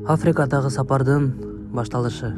Африкадагы сапардын башталышы.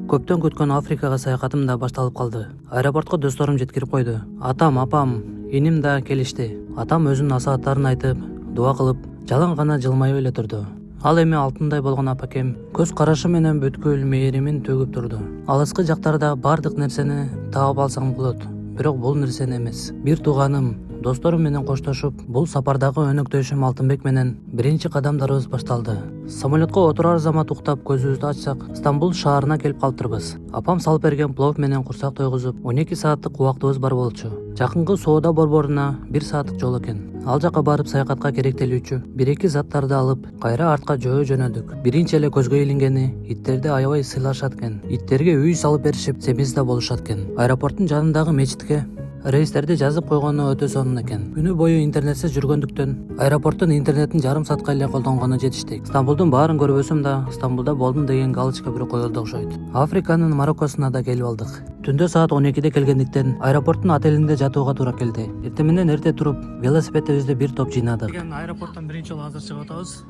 Көптөн күткөн Африкага саякатым да башталып калды. Аэропортко досторум жеткирип койду. Атам, апам, иним да келишти. Атам өзүнүн насааттарын айтып, дуа кылып, жалаң гана жылмайып эле турду. Ал эми алтындай болгон апакем көз карашы менен бүткүл мээримин төгүп турду. Алыскы жактарда бардык нерсени таап алсаң болот, бирок бул нерсени эмес. Бир тууганым, досторум менен коштошуп, бул сапардагы өнөктөшүм Алтынбек менен биринчи кадамдарыбыз башталды. Самолетко отурар замат уктап көзүбүздү ачсак, Стамбул шаарына келип калыптырбыз. Апам салып берген плов менен курсак тойгузуп, 12 сааттык убактыбыз бар болчу. Жакынкы соода борборуна 1 сааттык жол экен. Ал жака барып саякатка керектелүүчү 1-2 заттарды алып, кайра артка жөнөдүк. Биринчи эле көзгө илингени иттерди аябай сыйлашат экен. Иттерге үй салып беришип, семиз да болушат экен. Аэропорттун жанындагы мечитке рейстерди жазып койгону өтө сонун экен. Күнү бою интернетсиз жүргөндүктөн аэропорттун интернетин жарым саатка эле колдонгону жетиштик. Стамбулдун баарын көрбөсөм да, Стамбулда болдум деген галочка бирок коюлду окшойт. Африканын Мароккосуна да келип алдык. Түндө саат 12-де келгендиктен аэропорттун отелинде жатууга туура келди. Эртең менен эрте туруп, велосипедибизди бир топ жыйнадык. Аэропорттон биринчи жолу азыр чыгып атабыз.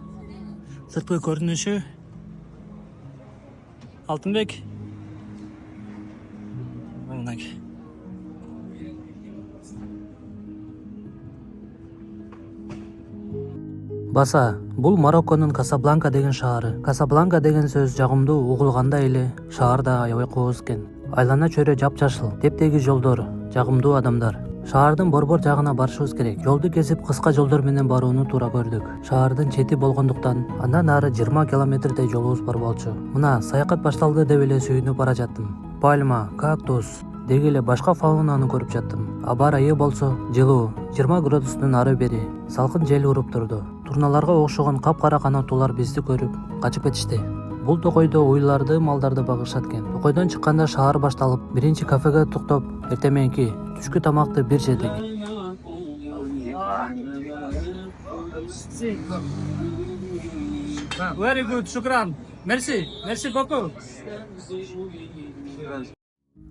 Сырткы көрүнүшү Алтынбек. Баса, бул Марокконун Касабланка деген шаары. Касабланка деген сөз жагымдуу угулганда эле шаар да аябай кооз экен. Айлана чөйрө жапжашыл, тептегиз жолдор, жагымдуу адамдар. Шаардын борбор жагына барышыбыз керек. Жолду кесип кыска жолдор менен барууну туура көрдүк. Шаардын чети болгондуктан андан ары 20 километрдей жолубуз бар болчу. Мына саякат башталды деп эле сүйүнүп бара жаттым. Пальма, кактус деги эле башка фаунаны көрүп жаттым. Аба ырайы болсо жылуу, 20 градустун ары бери салкын жел уруп турду. Турналарга окшогон капкара канаттуулар бизди көрүп качып кетишти. Бул токойдо уйларды, малдарды багышат экен. Токойдон чыкканда шаар башталып, биринчи кафеге токтоп, эртең мененки түшкү тамакты бир жедик. Very good, шукран. Merci beaucoup.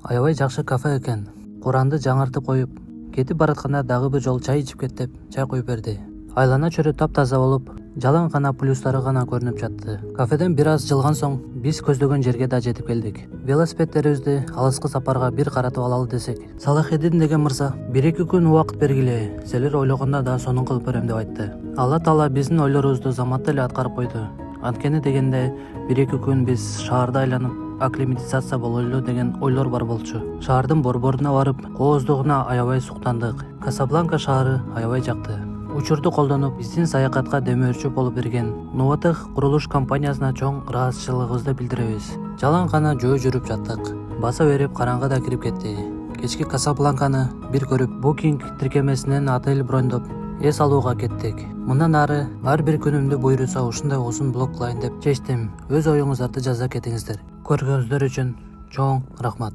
Аябай жакшы кафе экен. Куранды жаңыртып коюп, кетип баратканда дагы бир жол чай ичип кет деп чай коюп берди. Айлана чөйрө таптаза болуп, жалаң гана плюстары гана көрүнүп жатты. Кафеден бир аз жылган соң биз көздөгөн жерге да жетип келдик. Велосипедтерибизди алыскы сапарга бир каратып алалы десек, Салахеддин деген мырза 1-2 күн убакыт бергиле, силер ойлогондо да сонун кылып берем деп айтты. Алла Таала биздин ойлорубузду заматта эле аткарып койду. Анткени дегенде 1-2 күн биз шаарда айланып акклиматизация болойлу деген ойлор бар болчу. Шаардын борборуна барып, кооздугуна аябай суктандык. Касабланка шаары аябай жакты. Учурду колдонуп, биздин саякатка демөөрчү болуп берген Новотех курулуш компаниясына чоң ыраазычылыгыбызды билдиребиз. Жалаң гана жөө жүрүп жаттык. Баса берип караңгы да кирип кетти. Кечки Касабланканы бир көрүп, Booking тиркемесинен отель брондоп, эс алууга кеттик. Мындан ары ар бир күнүмдү буйруса ушундай узун блог кылайын деп чечтим. Өз оюңуздарды жаза кетиңиздер. Көргөнүңүздөр үчүн чоң рахмат.